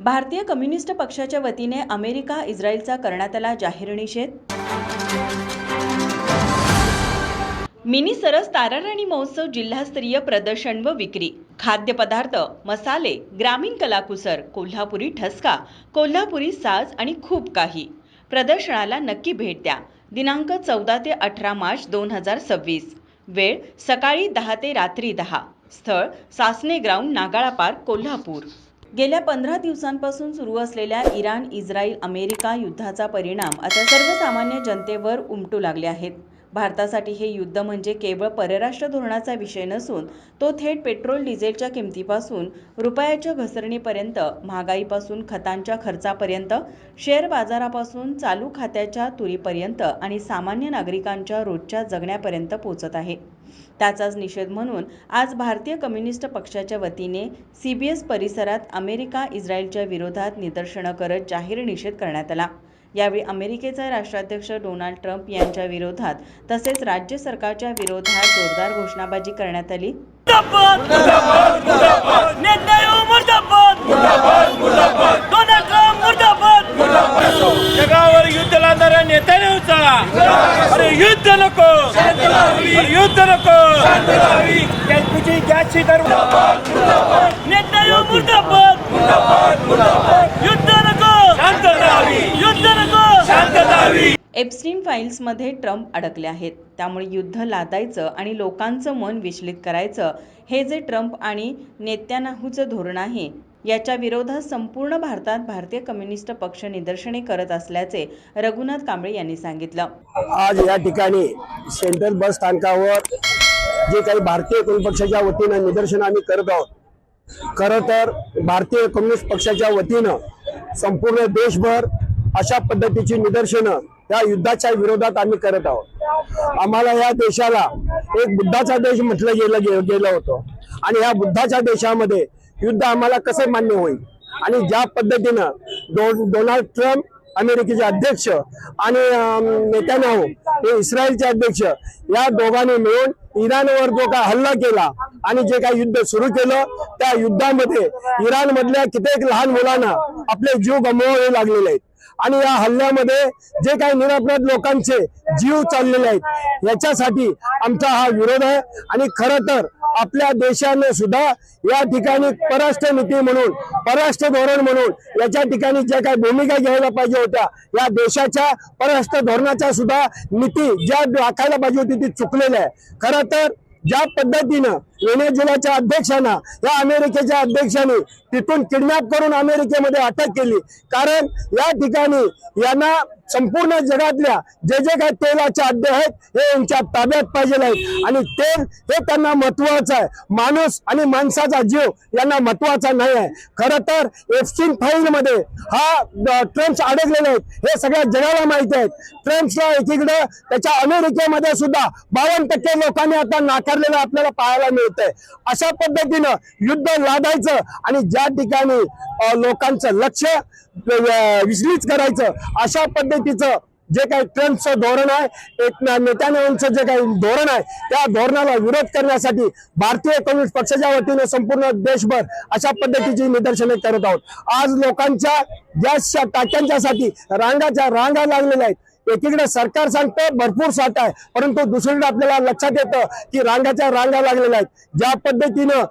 भारतीय कम्युनिस्ट पक्षाच्या वतीने अमेरिका इस्रायलचा करण्यात आला जाहीर निषेध। मिनी सरस ताराराणी महोत्सव जिल्हास्तरीय प्रदर्शन व विक्री, खाद्यपदार्थ, मसाले, ग्रामीण कलाकुसर, कोल्हापुरी ठसका, कोल्हापुरी साज आणि खूप काही। प्रदर्शनाला नक्की भेट द्या। दिनांक 14 ते 18 मार्च 2026। वेळ सकाळी 10 ते रात्री 10। स्थळ सासने ग्राउंड, नागाळा पार्क, कोल्हापूर। गेल्या 15 दिवसांपासून सुरू असलेल्या इराण इस्रायल अमेरिका युद्धाचा परिणाम आता सर्वसामान्य जनतेवर उमटू लागले आहेत। भारतासाठी हे युद्ध म्हणजे केवळ परराष्ट्र धोरणाचा विषय नसून तो थेट पेट्रोल डिझेलच्या किमतीपासून रुपयाच्या घसरणीपर्यंत, महागाईपासून खतांच्या खर्चापर्यंत, शेअर बाजारापासून चालू खात्याच्या तुरीपर्यंत आणि सामान्य नागरिकांच्या रोजच्या जगण्यापर्यंत पोहोचत आहे। त्याचाच निषेध म्हणून आज भारतीय कम्युनिस्ट पक्षाच्या वतीने CBS परिसरात अमेरिका इस्रायलच्या विरोधात निदर्शनं करत जाहीर निषेध करण्यात आला। यावेळी अमेरिकेचे राष्ट्राध्यक्ष डोनाल्ड ट्रम्प यांच्या विरोधात तसेच राज्य सरकारच्या विरोधात जोरदार घोषणाबाजी करण्यात आली। जगावर युद्ध लादणाऱ्या नेत्याने उचला, अरे युद्ध नको, युद्ध नको, एलपीजी गॅसची दर नेत्याने मुर्दाबाद, युद्ध नको, शांतता हवी, युद्ध नको, शांतता हवी। एप्स्टीन फाईल्समध्ये ट्रम्प अडकले आहेत, त्यामुळे युद्ध लादायचं आणि लोकांचं मन विचलित करायचं हे जे ट्रम्प आणि नेत्यानाहूचं धोरण आहे, याच्या विरोधात संपूर्ण भारतात भारतीय कम्युनिस्ट पक्ष निदर्शने करत असल्याचे रघुनाथ कांबळे यांनी सांगितलं। आज या ठिकाणी सेंट्रल बस स्थानकावर जे काही भारतीय कम्युनिस्ट पक्षाच्या वतीनं निदर्शन आम्ही करत आहोत। खरं तर भारतीय कम्युनिस्ट पक्षाच्या वतीनं संपूर्ण देशभर अशा पद्धतीची निदर्शनं या युद्धाच्या विरोधात आम्ही करत आहोत। आम्हाला या देशाला एक बुद्धाचा देश म्हटलं गेलं होतं आणि या बुद्धाच्या देशामध्ये युद्ध आम्हाला कसं मान्य होईल आणि ज्या पद्धतीनं डोनाल्ड ट्रम्प अमेरिकेचे अध्यक्ष आणि नेत्यानाहू हे इस्रायलचे अध्यक्ष या दोघांनी मिळून इराणवर जो काय हल्ला केला आणि जे काही युद्ध सुरू केलं, त्या युद्धामध्ये इराण मधल्या कित्येक लहान मुलांना आपले जीव गमवावे लागलेले आहेत आणि या हल्ल्यामध्ये जे काही निरपराध लोकांचे जीव चाललेले आहेत, याच्यासाठी आमचा हा विरोध आहे। आणि खरं तर आपल्या देशाने सुद्धा या ठिकाणी परराष्ट्र नीती म्हणून, परराष्ट्र धोरण म्हणून याच्या ठिकाणी ज्या काही भूमिका घ्यायला पाहिजे होत्या, या देशाच्या परराष्ट्र धोरणाच्या सुद्धा नीती ज्या राखायला पाहिजे होती ती चुकलेल्या आहे। खरं तर ज्या पद्धतीनं व्हेनेझुएलाच्या अध्यक्षांना या अमेरिकेच्या अध्यक्षांनी तिथून किडनॅप करून अमेरिकेमध्ये अटक केली, कारण या ठिकाणी यांना संपूर्ण जगातल्या जे जे काही तेलाचे अड्डे आहेत हे यांच्या ताब्यात पाहिजे आहेत आणि तेल हे त्यांना महत्वाचं आहे। माणूस आणि माणसाचा जीव यांना महत्वाचा नाही आहे। खरं तर एप्स्टीन फाईलमध्ये हा ट्रम्प अडकलेले आहेत हे सगळ्या जगाला माहिती आहे। ट्रम्पला एकीकडे त्याच्या अमेरिकेमध्ये सुद्धा 52% लोकांनी आता नाकारलेलं आपल्याला पाहायला मिळतंय। अशा पद्धतीनं युद्ध लादायचं आणि ज्या ठिकाणी लोकांचं लक्ष विचलित करायचं, अशा पद्धतीचं जे काही ट्रम्पचं धोरण आहे, एक नेत्यानाहूंचं जे काही धोरण आहे, त्या धोरणाला विरोध करण्यासाठी भारतीय कम्युनिस्ट पक्षाच्या वतीने संपूर्ण देशभर अशा पद्धतीची निदर्शने करत आहोत। आज लोकांच्या गॅसच्या टाक्यांच्यासाठी रांगा लागलेल्या आहेत। एकीकडे सरकार सांगतं भरपूर साठा आहे, परंतु दुसरीकडे आपल्याला लक्षात येतं की रांगा लागलेल्या आहेत। ज्या पद्धतीनं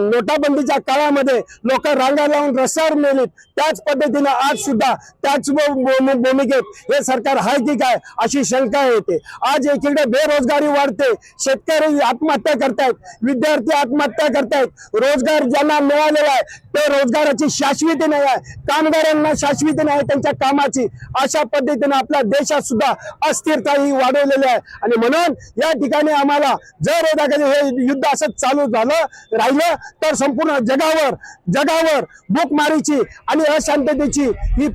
नोटाबंदीच्या काळामध्ये लोक रांगा लावून रस्त्यावर मेलीत, त्याच पद्धतीनं आज सुद्धा त्याच भूमिकेत हे सरकार आहे की काय अशी शंका येते। आज एकीकडे बेरोजगारी वाढते, शेतकरी आत्महत्या करतायत, विद्यार्थी आत्महत्या करतायत, रोजगार ज्यांना मिळालेला आहे ते रोजगाराची शाश्वती नाही आहे, कामगारांना शाश्वती नाही त्यांच्या कामाची। अशा पद्धतीने आपल्या देशात सुद्धा अस्थिरता ही वाढवलेली आहे आणि म्हणून या ठिकाणी आम्हाला जर हे युद्ध असं चालू राहिलं तर संपूर्ण जगावर भूकमारीची आणि अशांततेची ही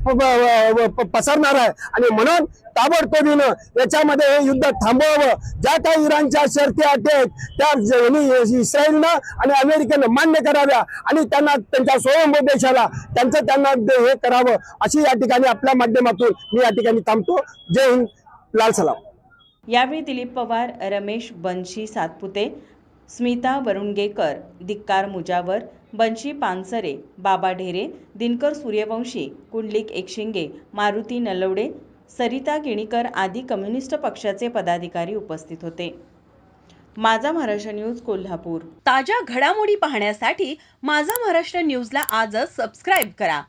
पसरणार आहे आणि म्हणून ताबडतोबीनं याच्यामध्ये हे युद्ध थांबवावं। ज्या काही इराणच्या शर्ती अटी आहेत त्या इस्रायलनं आणि अमेरिकेनं मान्य कराव्या आणि त्यांना त्यांच्या स्वयंभू देशाला त्यांना हे करावं, अशी या ठिकाणी आपल्या माध्यमातून मी या ठिकाणी थांबतो। जय हिंद, लाल सलाम। यावेळी दिलीप पवार, रमेश बनशी सातपुते, स्मिता वरुणगेकर, धिक्कार मुजावर, बंशी पानसरे, बाबा ढेरे, दिनकर सूर्यवंशी, कुंडलिक एकशिंगे, मारुती नलवडे, सरिता किणीकर आदी कम्युनिस्ट पक्षाचे पदाधिकारी उपस्थित होते. माझा महाराष्ट्र न्यूज कोल्हापूर. ताज्या घडामोडी पाहण्यासाठी माझा महाराष्ट्र न्यूजला आजच सबस्क्राईब करा.